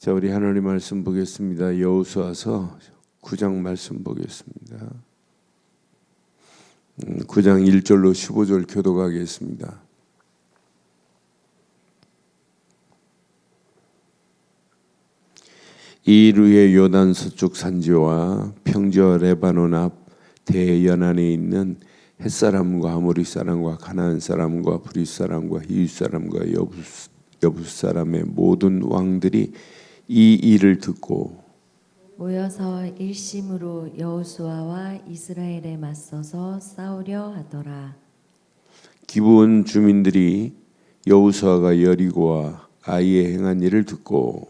자, 우리 하나님 말씀 보겠습니다. 여호수아서 9장 말씀 보겠습니다. 9장 1절로 15절 교독하겠습니다. 이일 후에 요단 서쪽 산지와 평지와 레바논 앞 대연안에 있는 헷사람과 아모리 사람과 가나안 사람과 브릿 사람과 히윗 사람과 여부스 사람의 모든 왕들이 이 일을 듣고 모여서 일심으로 여호수아와 이스라엘에 맞서서 싸우려 하더라. 기브온 주민들이 여호수아가 여리고와 아이에 행한 일을 듣고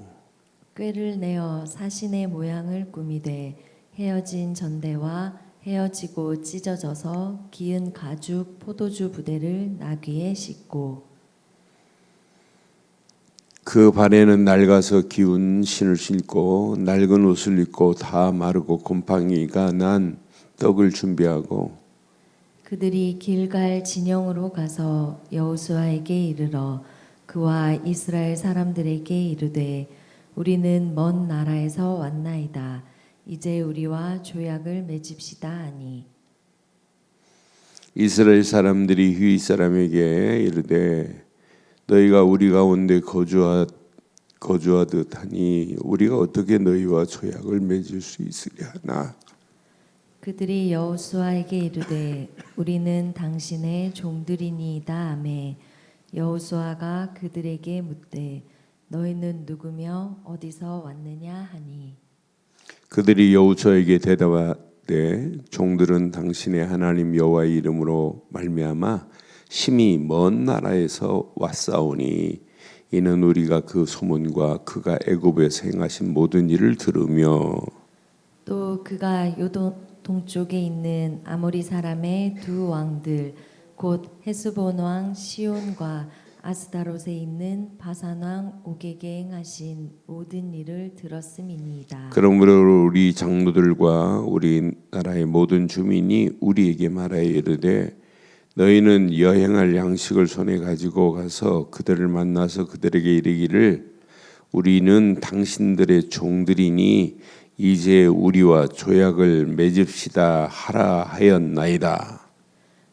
꾀를 내어 사신의 모양을 꾸미되 헤어진 전대와 헤어지고 찢어져서 기은 가죽 포도주 부대를 나귀에 싣고 그 발에는 낡아서 기운 신을 신고 낡은 옷을 입고 다 마르고 곰팡이가 난 떡을 준비하고 그들이 길갈 진영으로 가서 여호수아에게 이르러 그와 이스라엘 사람들에게 이르되 우리는 먼 나라에서 왔나이다. 이제 우리와 조약을 맺읍시다 하니 이스라엘 사람들이 휘윗 사람에게 이르되 너희가 우리 가운데 거주하듯 하니 우리가 어떻게 너희와 조약을 맺을 수 있으랴 하나. 그들이 여호수아에게 이르되 우리는 당신의 종들이니이다 하매 여호수아가 그들에게 묻되 너희는 누구며 어디서 왔느냐 하니 그들이 여호수아에게 대답하되 종들은 당신의 하나님 여호와의 이름으로 말미암아 심히 먼 나라에서 왔사오니 이는 우리가 그 소문과 그가 애굽에서 행하신 모든 일을 들으며 또 그가 요동 동쪽에 있는 아모리 사람의 두 왕들 곧 헤스본 왕 시온과 아스다롯에 있는 바산 왕 옥에게 행하신 모든 일을 들었음이니이다. 그러므로 우리 장로들과 우리 나라의 모든 주민이 우리에게 말하여 이르되 너희는 여행할 양식을 손에 가지고 가서 그들을 만나서 그들에게 이르기를 우리는 당신들의 종들이니 이제 우리와 조약을 맺읍시다 하라 하였나이다.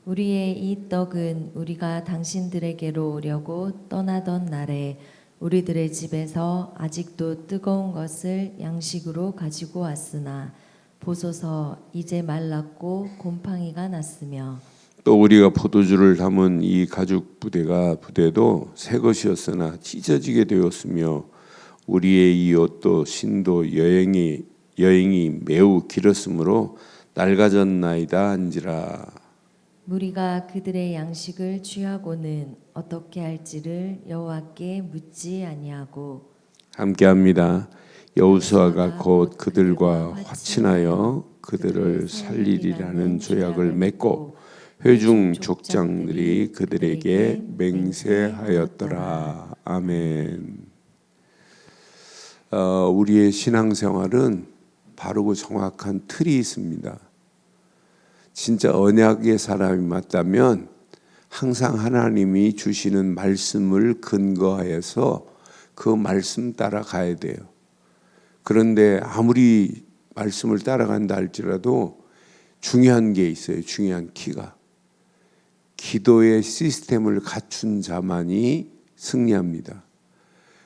우리의 이 떡은 우리가 당신들에게로 오려고 떠나던 날에 우리들의 집에서 아직도 뜨거운 것을 양식으로 가지고 왔으나 보소서 이제 말랐고 곰팡이가 났으며 또 우리가 포도주를 담은 이 가죽 부대도 새 것이었으나 찢어지게 되었으며 우리의 이 옷도 신도 여행이 매우 길었으므로 낡아졌나이다 한지라. 무리가 그들의 양식을 취하고는 어떻게 할지를 여호와께 묻지 아니하고 함께합니다. 여호수아가 곧 그들과 화친하여 그들을 살리리라는 조약을 맺고 회중 족장들이 그들에게 맹세하였더라. 아멘. 우리의 신앙생활은 바르고 정확한 틀이 있습니다. 진짜 언약의 사람이 맞다면 항상 하나님이 주시는 말씀을 근거하여서 그 말씀 따라가야 돼요. 그런데 아무리 말씀을 따라간다 할지라도 중요한 게 있어요. 중요한 키가. 기도의 시스템을 갖춘 자만이 승리합니다.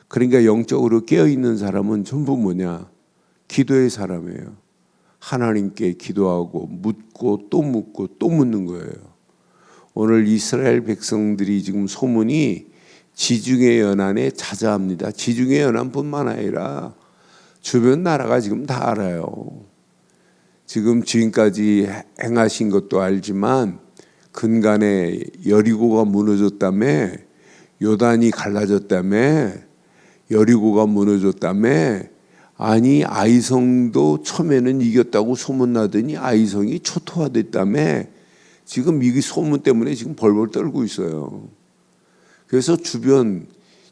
그러니까 영적으로 깨어있는 사람은 전부 뭐냐? 기도의 사람이에요. 하나님께 기도하고 묻고 또 묻고 또 묻는 거예요. 오늘 이스라엘 백성들이 지금 소문이 지중해 연안에 자자합니다. 지중해 연안뿐만 아니라 주변 나라가 지금 다 알아요. 지금까지 행하신 것도 알지만 근간에 여리고가 무너졌다며, 요단이 갈라졌다며, 여리고가 무너졌다며, 아니 아이성도 처음에는 이겼다고 소문나더니 아이성이 초토화됐다며, 지금 이 소문 때문에 지금 벌벌 떨고 있어요. 그래서 주변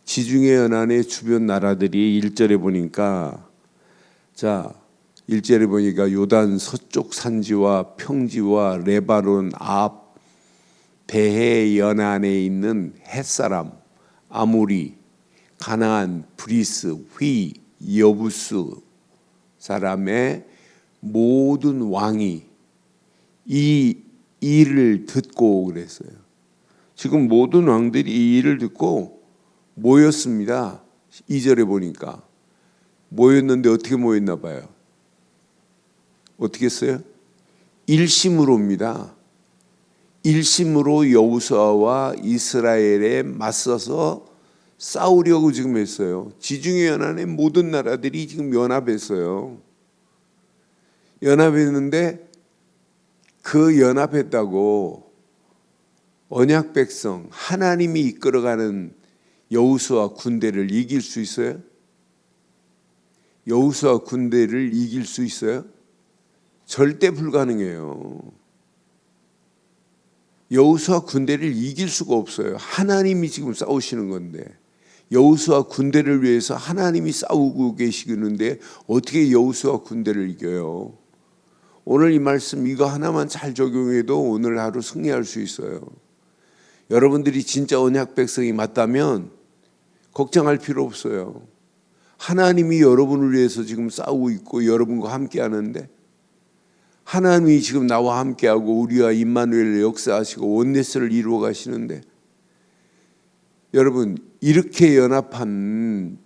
지중해 연안의 주변 나라들이 1절에 보니까 자 1절에 보니까 요단 서쪽 산지와 평지와 레바논 앞 대해 연안에 있는 헷사람, 아모리, 가나안, 브리스, 휘, 여부스 사람의 모든 왕이 이 일을 듣고 그랬어요. 지금 모든 왕들이 이 일을 듣고 모였습니다. 2절에 보니까 모였는데 어떻게 모였나 봐요. 어떻게 했어요? 일심으로입니다. 일심으로 여호수아와 이스라엘에 맞서서 싸우려고 지금 했어요. 지중해 연안의 모든 나라들이 지금 연합했어요. 연합했는데 그 연합했다고 언약 백성 하나님이 이끌어가는 여호수아 군대를 이길 수 있어요? 여호수아 군대를 이길 수 있어요? 절대 불가능해요. 여호수아 군대를 이길 수가 없어요. 하나님이 지금 싸우시는 건데 여호수아 군대를 위해서 하나님이 싸우고 계시는데 어떻게 여호수아 군대를 이겨요? 오늘 이 말씀 이거 하나만 잘 적용해도 오늘 하루 승리할 수 있어요. 여러분들이 진짜 언약 백성이 맞다면 걱정할 필요 없어요. 하나님이 여러분을 위해서 지금 싸우고 있고 여러분과 함께 하는데 하나님이 지금 나와 함께하고 우리와 임마누엘을 역사하시고 원네스를 이루어 가시는데 여러분 이렇게 연합한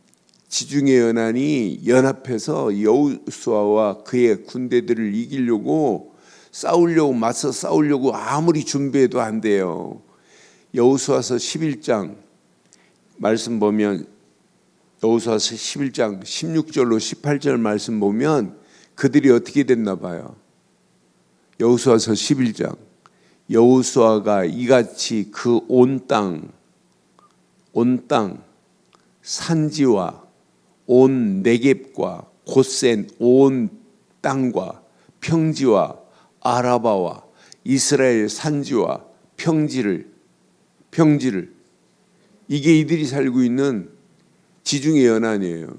지중해 연안이 연합해서 여호수아와 그의 군대들을 이기려고 싸우려고 맞서 싸우려고 아무리 준비해도 안 돼요. 여호수아서 11장 말씀 보면 여호수아서 11장 16절로 18절 말씀 보면 그들이 어떻게 됐나 봐요. 여호수아서 11장 여호수아가 이같이 그 온 땅 산지와 온 네겝과 곧센 온 땅과 평지와 아라바와 이스라엘 산지와 평지를 이게 이들이 살고 있는 지중해 연안이에요.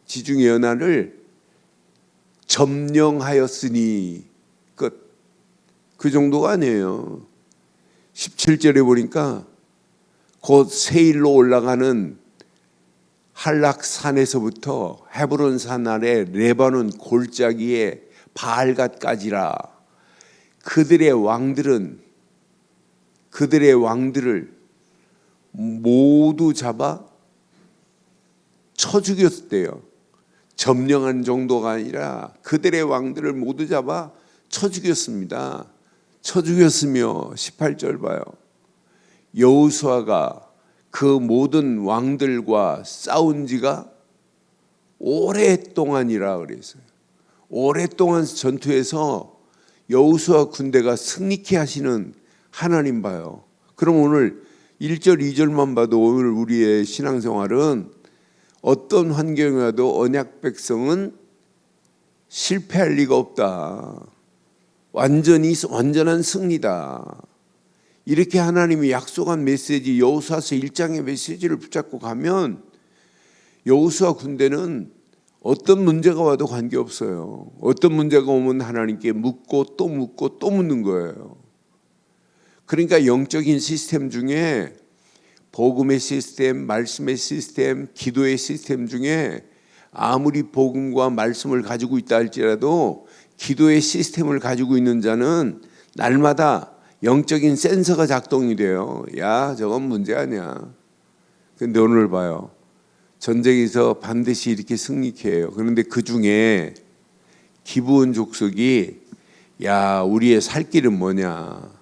지중해 연안을 점령하였으니 끝. 그 정도가 아니에요. 17절에 보니까 곧 세일로 올라가는 한락산에서부터 헤브론 산 아래 레바논 골짜기에 바알갓까지라. 그들의 왕들을 모두 잡아 쳐 죽였대요. 점령한 정도가 아니라 그들의 왕들을 모두 잡아 쳐 죽였습니다. 쳐 죽였으며 18절 봐요. 여호수아가 그 모든 왕들과 싸운 지가 오랫동안이라 그랬어요. 오랫동안 전투에서 여호수아 군대가 승리케 하시는 하나님 봐요. 그럼 오늘 1절 2절만 봐도 오늘 우리의 신앙생활은 어떤 환경에 와도 언약 백성은 실패할 리가 없다. 완전한 승리다. 이렇게 하나님이 약속한 메시지 여호수아서 1장의 메시지를 붙잡고 가면 여호수아 군대는 어떤 문제가 와도 관계없어요. 어떤 문제가 오면 하나님께 묻고 또 묻고 또 묻는 거예요. 그러니까 영적인 시스템 중에 복음의 시스템, 말씀의 시스템, 기도의 시스템 중에 아무리 복음과 말씀을 가지고 있다 할지라도 기도의 시스템을 가지고 있는 자는 날마다 영적인 센서가 작동이 돼요. 야, 저건 문제 아니야. 근데 오늘 봐요. 전쟁에서 반드시 이렇게 승리케 해요. 그런데 그 중에 기브온 족속이 야, 우리의 살 길은 뭐냐.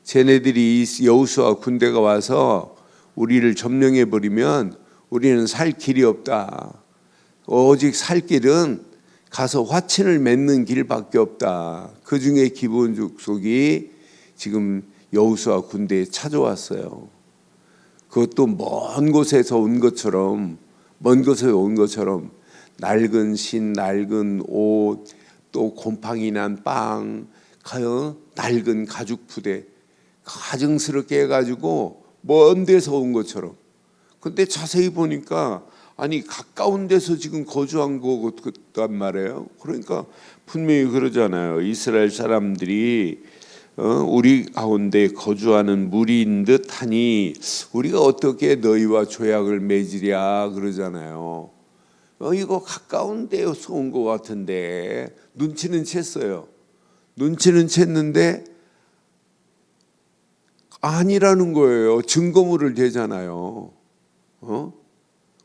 쟤네들이 여호수아 군대가 와서 우리를 점령해 버리면 우리는 살 길이 없다. 오직 살 길은 가서 화친을 맺는 길밖에 없다. 그 중에 기브온 족속이 지금 여호수아 군대에 찾아왔어요. 그것도 먼 곳에서 온 것처럼 낡은 신, 낡은 옷, 또 곰팡이 난 빵, 낡은 가죽 부대 가증스럽게 해가지고 먼 데서 온 것처럼. 근데 자세히 보니까 아니 가까운 데서 지금 거주한 거단 말이에요. 그러니까 분명히 그러잖아요. 이스라엘 사람들이 우리 가운데 거주하는 무리인 듯하니 우리가 어떻게 너희와 조약을 맺으랴 그러잖아요. 이거 가까운 데서 온 것 같은데 눈치는 챘어요. 눈치는 챘는데 아니라는 거예요. 증거물을 대잖아요.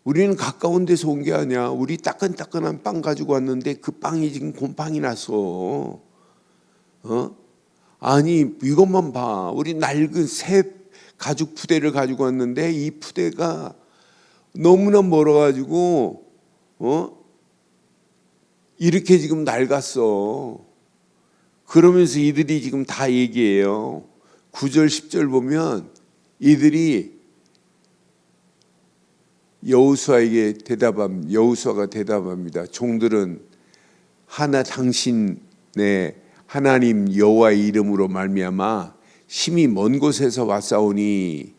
우리는 가까운 데서 온 게 아니야. 우리 따끈따끈한 빵 가지고 왔는데 그 빵이 지금 곰팡이 났어. 아니 이것만 봐. 우리 낡은 새 가죽 푸대를 가지고 왔는데 이 푸대가 너무나 멀어가지고 이렇게 지금 낡았어. 그러면서 이들이 지금 다 얘기해요. 9절 10절 보면 이들이 여호수아가 대답합니다. 종들은 당신의 하나님 여호와의 이름으로 말미암아 심히 먼 곳에서 왔사오니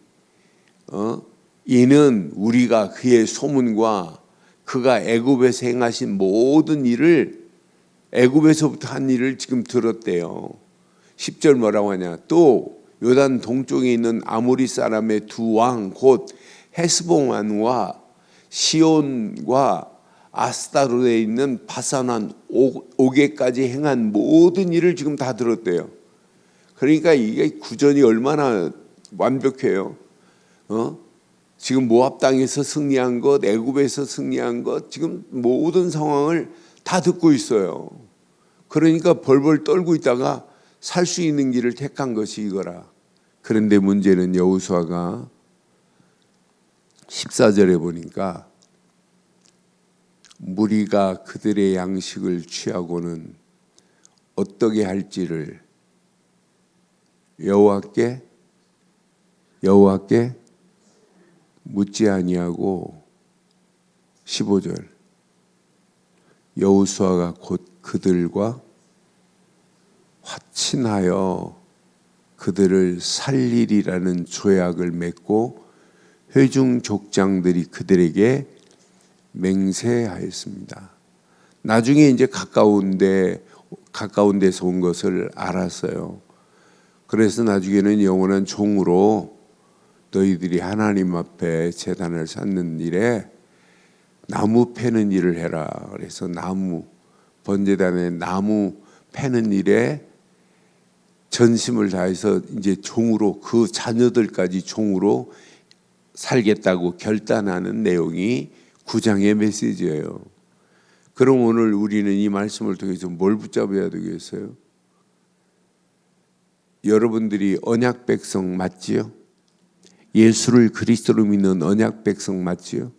이는 우리가 그의 소문과 그가 애굽에서 행하신 모든 일을 애굽에서부터 한 일을 지금 들었대요. 10절 뭐라고 하냐? 또 요단 동쪽에 있는 아모리 사람의 두 왕 곧 헤스본 왕과 시온과 아스타롯에 있는 바산 오게까지 행한 모든 일을 지금 다 들었대요. 그러니까 이게 구전이 얼마나 완벽해요. 지금 모압 땅에서 승리한 것, 애굽에서 승리한 것, 지금 모든 상황을 다 듣고 있어요. 그러니까 벌벌 떨고 있다가 살 수 있는 길을 택한 것이 이거라. 그런데 문제는 여호수아가 14절에 보니까 무리가 그들의 양식을 취하고는 어떻게 할지를 여호와께 묻지 아니하고 15절 여호수아가 곧 그들과 화친하여 그들을 살리리라는 조약을 맺고 회중 족장들이 그들에게 맹세하였습니다. 나중에 이제 가까운 데서 온 것을 알았어요. 그래서 나중에는 영원한 종으로 너희들이 하나님 앞에 제단을 쌓는 일에 나무 패는 일을 해라. 그래서 번제단에 나무 패는 일에 전심을 다해서 이제 종으로 그 자녀들까지 종으로 살겠다고 결단하는 내용이 9장의 메시지예요. 그럼 오늘 우리는 이 말씀을 통해서 뭘 붙잡아야 되겠어요? 여러분들이 언약 백성 맞지요? 예수를 그리스도로 믿는 언약 백성 맞지요?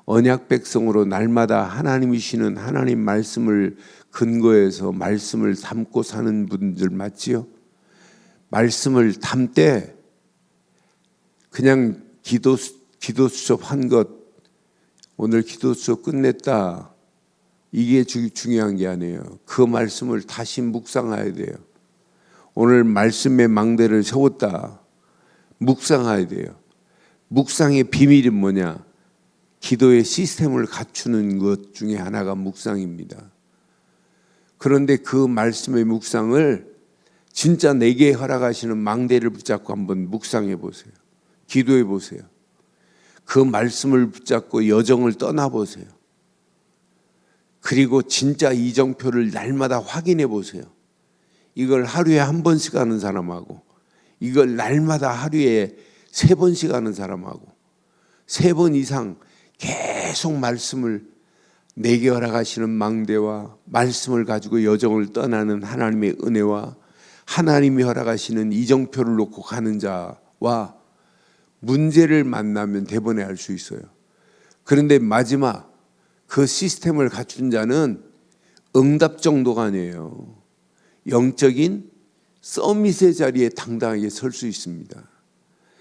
언약 백성으로 날마다 하나님이시는 하나님 말씀을 근거해서 말씀을 담고 사는 분들 맞지요? 말씀을 담되 그냥 기도 수업 한 것, 오늘 기도 수업 끝냈다, 이게 중요한 게 아니에요. 그 말씀을 다시 묵상해야 돼요. 오늘 말씀의 망대를 세웠다, 묵상해야 돼요. 묵상의 비밀이 뭐냐? 기도의 시스템을 갖추는 것 중에 하나가 묵상입니다. 그런데 그 말씀의 묵상을 진짜 내게 허락하시는 망대를 붙잡고 한번 묵상해 보세요. 기도해 보세요. 그 말씀을 붙잡고 여정을 떠나보세요. 그리고 진짜 이정표를 날마다 확인해 보세요. 이걸 하루에 한 번씩 하는 사람하고 이걸 날마다 하루에 3번씩 하는 사람하고 3번 이상 계속 말씀을 내게 허락하시는 망대와 말씀을 가지고 여정을 떠나는 하나님의 은혜와 하나님이 허락하시는 이정표를 놓고 가는 자와 문제를 만나면 대번에 알 수 있어요. 그런데 마지막 그 시스템을 갖춘 자는 응답 정도가 아니에요. 영적인 서밋의 자리에 당당하게 설 수 있습니다.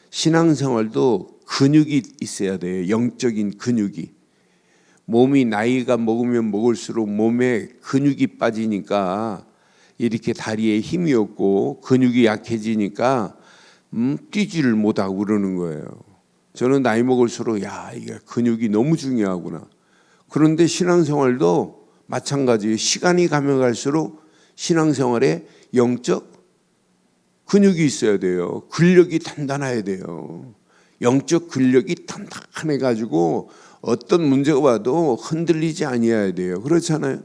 신앙생활도 근육이 있어야 돼요. 영적인 근육이. 몸이 나이가 먹으면 먹을수록 몸에 근육이 빠지니까 이렇게 다리에 힘이 없고 근육이 약해지니까 뛰지를 못하고 그러는 거예요. 저는 나이 먹을수록 이게 근육이 너무 중요하구나. 그런데 신앙생활도 마찬가지예요. 시간이 가면 갈수록 신앙생활의 영적 근육이 있어야 돼요. 근력이 단단해야 돼요. 영적 근력이 단단해 가지고 어떤 문제가 와도 흔들리지 아니어야 돼요. 그렇잖아요.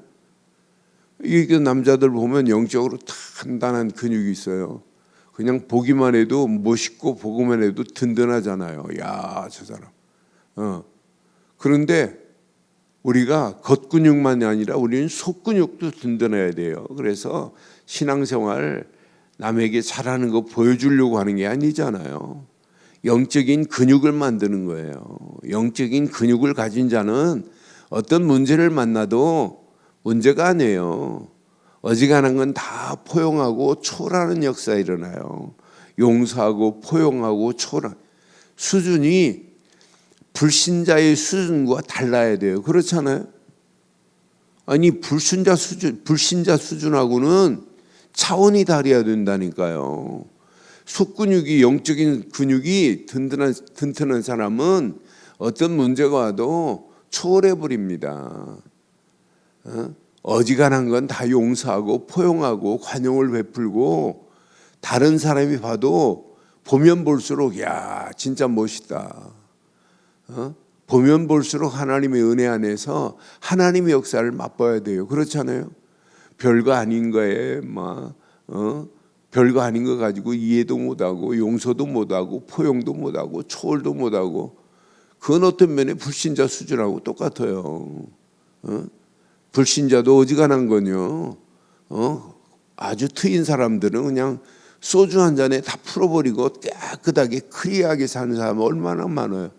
이게 남자들 보면 영적으로 단단한 근육이 있어요. 그냥 보기만 해도 멋있고 보기만 해도 든든하잖아요. 야, 저 사람. 그런데 우리가 겉근육만이 아니라 우리는 속근육도 든든해야 돼요. 그래서 신앙생활 남에게 잘하는 거 보여주려고 하는 게 아니잖아요. 영적인 근육을 만드는 거예요. 영적인 근육을 가진 자는 어떤 문제를 만나도 문제가 아니에요. 어지간한 건 다 포용하고 초월하는 역사가 일어나요. 용서하고 포용하고 초월. 수준이 불신자의 수준과 달라야 돼요. 그렇잖아요. 아니 불신자 수준하고는 차원이 다르야 된다니까요. 속근육이 영적인 근육이 튼튼한 사람은 어떤 문제가 와도 초월해 버립니다. 어지간한 건 다 용서하고 포용하고 관용을 베풀고 다른 사람이 봐도 보면 볼수록 야 진짜 멋있다. 보면 볼수록 하나님의 은혜 안에서 하나님의 역사를 맛봐야 돼요. 그렇잖아요. 별거 아닌 거에 별거 아닌 거 가지고 이해도 못하고 용서도 못하고 포용도 못하고 초월도 못하고 그건 어떤 면에 불신자 수준하고 똑같아요. 불신자도 어지간한 건요. 아주 트인 사람들은 그냥 소주 한 잔에 다 풀어버리고 깨끗하게 클리어하게 사는 사람 얼마나 많아요.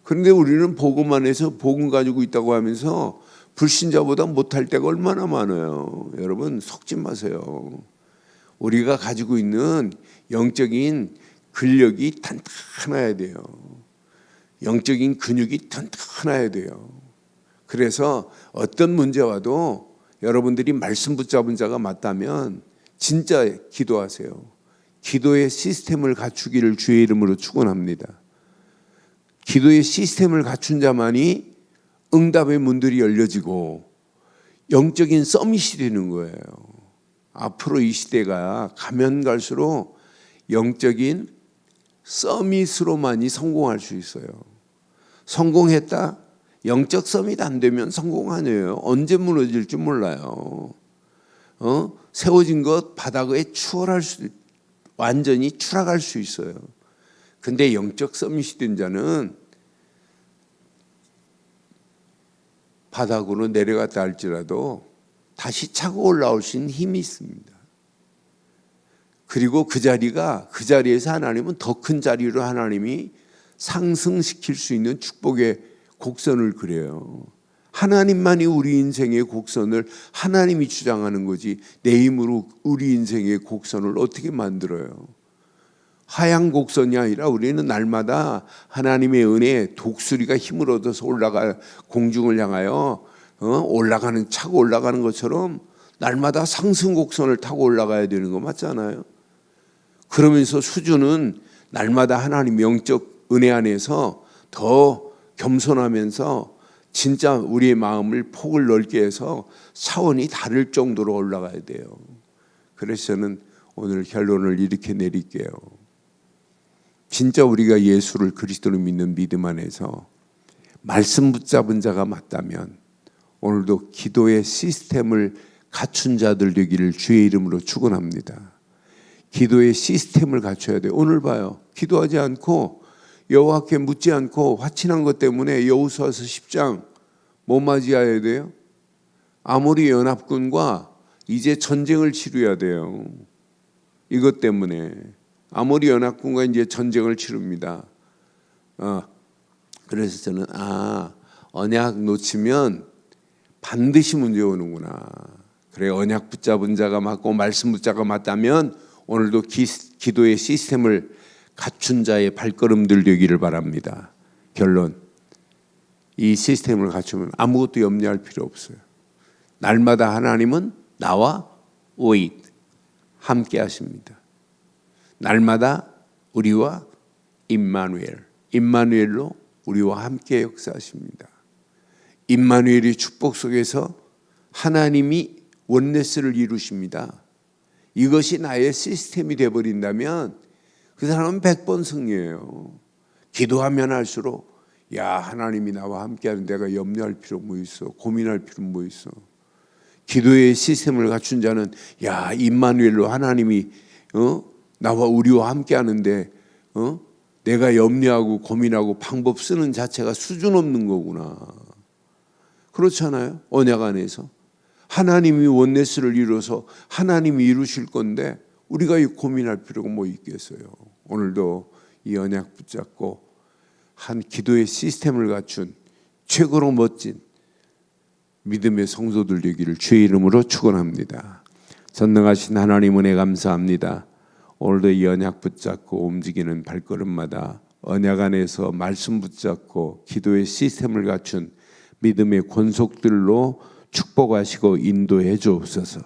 그런데 우리는 복음만 해서 복음 가지고 있다고 하면서 불신자보다 못할 때가 얼마나 많아요. 여러분 속지 마세요. 우리가 가지고 있는 영적인 근력이 탄탄해야 돼요. 영적인 근육이 탄탄해야 돼요. 그래서 어떤 문제 와도 여러분들이 말씀 붙잡은 자가 맞다면 진짜 기도하세요. 기도의 시스템을 갖추기를 주의 이름으로 축원합니다. 기도의 시스템을 갖춘 자만이 응답의 문들이 열려지고 영적인 서밋이 되는 거예요. 앞으로 이 시대가 가면 갈수록 영적인 서밋으로만이 성공할 수 있어요. 성공했다? 영적 서밋 안 되면 성공 아니에요. 언제 무너질지 몰라요. 세워진 것 바닥에 완전히 추락할 수 있어요. 근데 영적 서밋이 된 자는 바닥으로 내려갔다 할지라도 다시 차고 올라올 수 있는 힘이 있습니다. 그리고 그 자리에서 하나님은 더 큰 자리로 하나님이 상승시킬 수 있는 축복의 곡선을 그려요. 하나님만이 우리 인생의 곡선을 하나님이 주장하는 거지 내 힘으로 우리 인생의 곡선을 어떻게 만들어요? 하향 곡선이 아니라 우리는 날마다 하나님의 은혜에 독수리가 힘을 얻어서 공중을 향하여 차고 올라가는 것처럼 날마다 상승 곡선을 타고 올라가야 되는 거 맞잖아요. 그러면서 수준은 날마다 하나님 영적 은혜 안에서 더 겸손하면서 진짜 우리의 마음을 폭을 넓게 해서 차원이 다를 정도로 올라가야 돼요. 그래서 저는 오늘 결론을 이렇게 내릴게요. 진짜 우리가 예수를 그리스도로 믿는 믿음 안에서 말씀 붙잡은 자가 맞다면 오늘도 기도의 시스템을 갖춘 자들 되기를 주의 이름으로 축원합니다. 기도의 시스템을 갖춰야 돼요. 오늘 봐요. 기도하지 않고 여호와께 묻지 않고 화친한 것 때문에 여호수아서 10장 뭐 맞이해야 돼요? 아모리 연합군과 이제 전쟁을 치러야 돼요. 이것 때문에 아모리 연합군과 이제 전쟁을 치릅니다. 그래서 저는 언약 놓치면 반드시 문제 오는구나. 그래 언약 붙잡은 자가 맞고 말씀 붙잡은 자가 맞다면 오늘도 기도의 시스템을 갖춘 자의 발걸음들 되기를 바랍니다. 결론, 이 시스템을 갖추면 아무것도 염려할 필요 없어요. 날마다 하나님은 나와 함께 하십니다. 날마다 우리와 임마누엘로 우리와 함께 역사하십니다. 임마누엘의 축복 속에서 하나님이 원네스를 이루십니다. 이것이 나의 시스템이 되어버린다면 그 사람은 100번 승리예요. 기도하면 할수록 야, 하나님이 나와 함께하는 내가 염려할 필요 뭐 있어, 고민할 필요 뭐 있어. 기도의 시스템을 갖춘 자는 야, 임마누엘로 하나님이 나와 우리와 함께하는데 내가 염려하고 고민하고 방법 쓰는 자체가 수준 없는 거구나. 그렇잖아요. 언약 안에서 하나님이 원네스를 이루어서 하나님이 이루실 건데 우리가 고민할 필요가 뭐 있겠어요. 오늘도 이 언약 붙잡고 한 기도의 시스템을 갖춘 최고로 멋진 믿음의 성도들 되기를 주의 이름으로 축원합니다. 전능하신 하나님 은혜 감사합니다. 오늘도 이 언약 붙잡고 움직이는 발걸음마다 언약 안에서 말씀 붙잡고 기도의 시스템을 갖춘 믿음의 권속들로 축복하시고 인도해 주옵소서.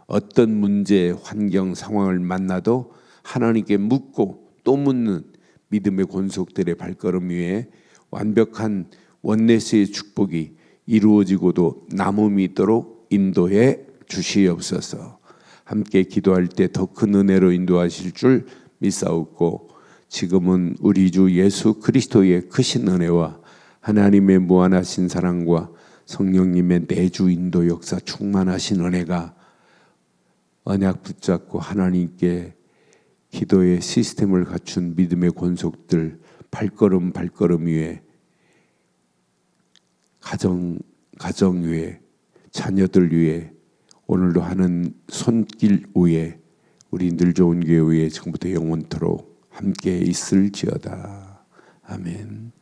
어떤 문제, 환경, 상황을 만나도 하나님께 묻고 또 묻는 믿음의 권속들의 발걸음 위에 완벽한 원네스의 축복이 이루어지고도 남음이 있도록 인도해 주시옵소서. 함께 기도할 때 더 큰 은혜로 인도하실 줄 믿사옵고 지금은 우리 주 예수 그리스도의 크신 은혜와 하나님의 무한하신 사랑과 성령님의 내주 인도 역사 충만하신 은혜가 언약 붙잡고 하나님께 기도의 시스템을 갖춘 믿음의 권속들 발걸음 위에 가정 위에 자녀들 위에 오늘도 하는 손길 위에 우리 늘 좋은 교회 위에 지금부터 영원토록 함께 있을지어다. 아멘.